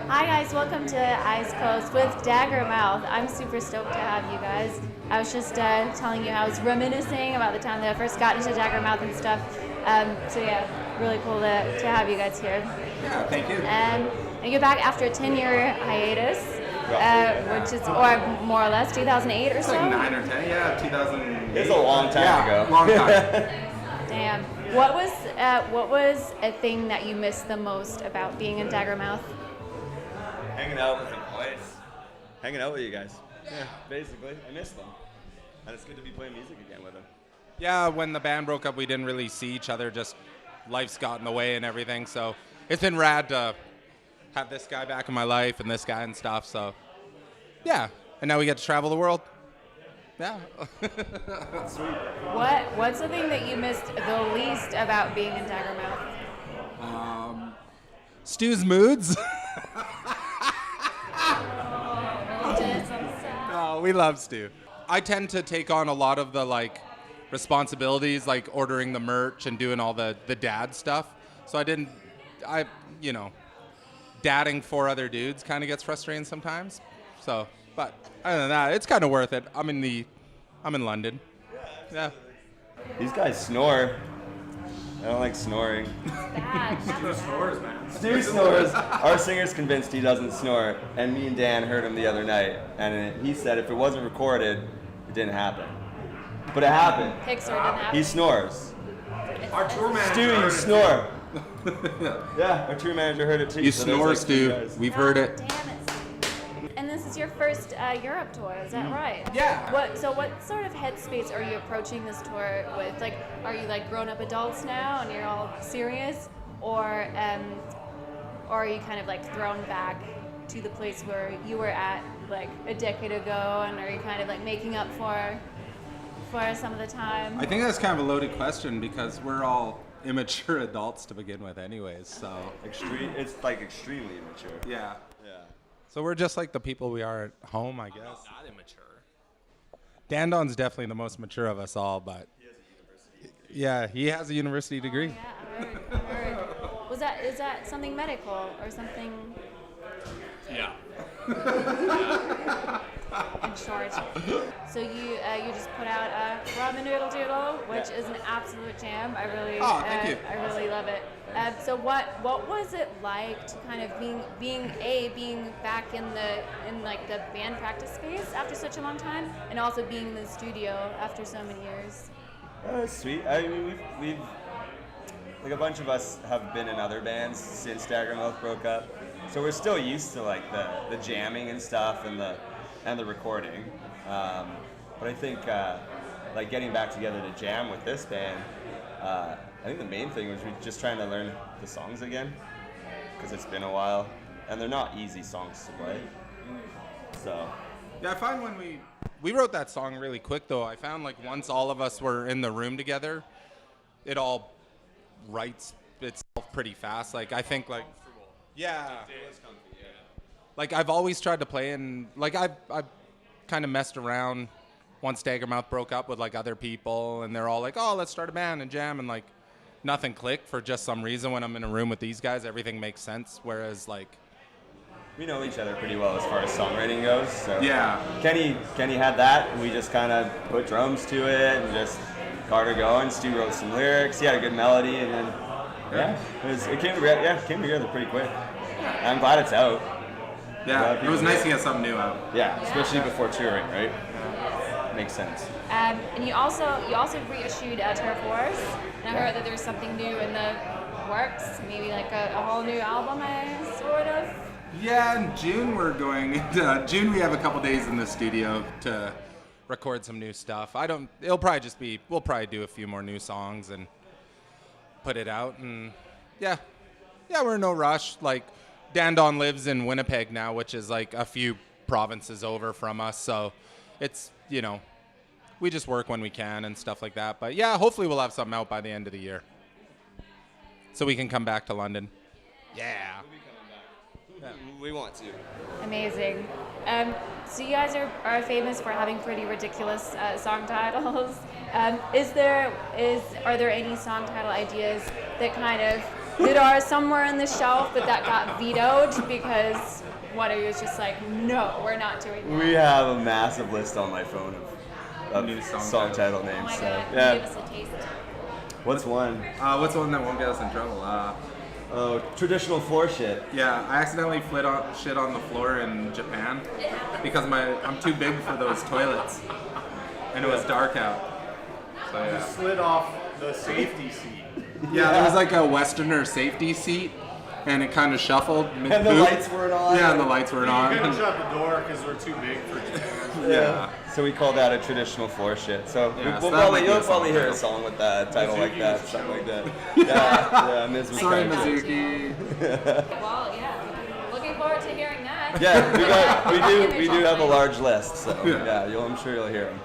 Hi guys, welcome to Ice Coast with Daggermouth. I'm super stoked to have you guys. I was just telling you, I was reminiscing about the time that I first got into Daggermouth and stuff. So yeah, really cool to have you guys here. Yeah, thank you. And you're back after a 10-year hiatus, which is, or more or less, 2008 or It's so? like 9 or 10, yeah, 2008. It's a long time ago. Long time. Damn. What was a thing that you missed the most about being in Daggermouth? Hanging out with the boys. Hanging out with you guys. Yeah, basically. I miss them. And it's good to be playing music again with them. Yeah, when the band broke up, we didn't really see each other, just life's got in the way and everything, so it's been rad to have this guy back in my life and this guy and stuff, so yeah. And now we get to travel the world. Yeah. Sweet. What's the thing that you missed the least about being in Daggermouth? Stu's moods. No, we love Stu. I tend to take on a lot of the responsibilities, like ordering the merch and doing all the dad stuff. So dadding 4 other dudes kind of gets frustrating sometimes. So, but other than that, it's kind of worth it. I'm in London. Yeah. These guys snore. I don't like snoring. Stu snores, man. Stu snores. Our singer's convinced he doesn't snore, and me and Dan heard him the other night, and he said if it wasn't recorded, it didn't happen. But it happened. Pixar didn't happen. He snores. Our tour manager. Stu, you snore. Yeah, our tour manager heard it too. You so there's snore, like 2 Stu. guys. We've heard it. Damn it. And this is your first Europe tour, is that right? Yeah. What sort of headspace are you approaching this tour with? Like, are you like grown-up adults now and you're all serious, or are you kind of like thrown back to the place where you were at like a decade ago, and are you kind of like making up for some of the time? I think that's kind of a loaded question because we're all immature adults to begin with anyways, so. It's like extremely immature. Yeah. Yeah. So we're just like the people we are at home, I guess. Not that immature. Dandon's definitely the most mature of us all, but yeah, he has a university degree. Yeah, I heard. Is that something medical or something? Yeah. In short. So you just put out Ramen Noodle Doodle, which is an absolute jam. I really thank you. I really love it. So what was it like to kind of being back in the band practice space after such a long time, and also being in the studio after so many years? Sweet. I mean, we've like a bunch of us have been in other bands since Daggermouth broke up, so we're still used to like the jamming and stuff and the recording. But I think like getting back together to jam with this band, I think the main thing was we're just trying to learn the songs again, because it's been a while, and they're not easy songs to play. So. Yeah, I find when we wrote that song really quick though. I found like once all of us were in the room together, it all writes itself pretty fast. Like I think like yeah. Like I've always tried to play in like I've kind of messed around once Daggermouth broke up with like other people, and they're all like, oh, let's start a band and jam, and like nothing clicked for just some reason. When I'm in a room with these guys, everything makes sense. Whereas like we know each other pretty well as far as songwriting goes. So yeah, Kenny had that, and we just kind of put drums to it and just got her going. Stu wrote some lyrics. He had a good melody, and then it came together pretty quick. I'm glad it's out. Yeah, it was nice to get something new out. Yeah, especially before touring, right? Makes sense. And you also reissued Turf Wars, and I heard that there's something new in the works, maybe like a whole new album, sort of. Yeah, in June we're going. June we have a couple days in the studio to record some new stuff. We'll probably do a few more new songs and put it out, and yeah, we're in no rush. Like Dandon lives in Winnipeg now, which is like a few provinces over from us, so it's, we just work when we can and stuff like that. But yeah, hopefully we'll have something out by the end of the year, so we can come back to London. Yeah. We want to. Amazing. So you guys are famous for having pretty ridiculous song titles. Are there any song title ideas that kind of that are somewhere on the shelf, but that got vetoed because one of you was just like, no, we're not doing that. We have a massive list on my phone of New song song title Oh names. my So, god, yeah. give us a taste. What's one? What's the one that won't get us in trouble? Oh, traditional floor shit. Yeah, I accidentally shit on the floor in Japan because I'm too big for those toilets, and it was dark out. So yeah. Slid off the safety seat. Yeah, there was like a Westerner safety seat, and it kind of shuffled mid-poop. And the lights weren't on. Yeah, and the lights weren't You couldn't on. shut the door because we're too big for Japan. Yeah. So we call that a traditional floor shit. So Yeah, we'll so that might be you'll a probably song hear a title. song with that title like Mizuki that, was something like chill. that. Yeah, Ms. Sorry, I got Mizuki. Well, yeah, looking forward to hearing that. Yeah, we do have a large list, so Yeah. I'm sure you'll hear them.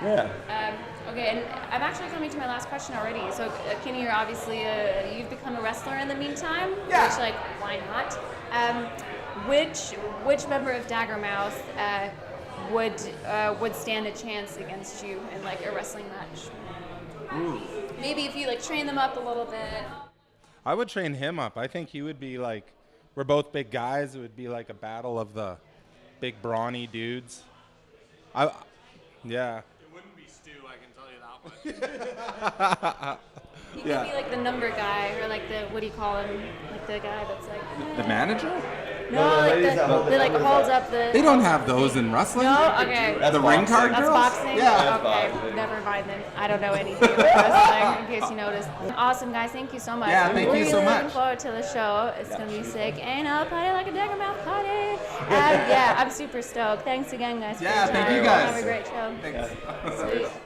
Yeah. Okay, and I'm actually coming to my last question already. So, Kenny, you're obviously you've become a wrestler in the meantime. Yeah. Which, like, why not? Which member of Daggermouth would stand a chance against you in like a wrestling match? Ooh. Maybe if you like train them up a little bit. I would train him up. I think he would be like, we're both big guys. It would be like a battle of the big brawny dudes. Yeah. It wouldn't be Stu, I can tell you that much. He Yeah. could be like the number guy, or like the, what do you call him? Like the guy that's like, The manager? no, like ladies that hold the the like numbers holds up. up the. They don't have those in wrestling. No, okay. That's The ring boxing. card That's girls? boxing? Yeah. That's Okay, boxing. never mind then. I don't know anything about wrestling, in case you noticed. Awesome, guys. Thank you so much. Yeah, I'm thank you really so looking much. forward to the show. It's going to be sick. And I'll party like a Daggermouth party. Yeah, I'm super stoked. Thanks again, guys, for Yeah, your thank time. you guys. Have a great show. Thanks. Sweet.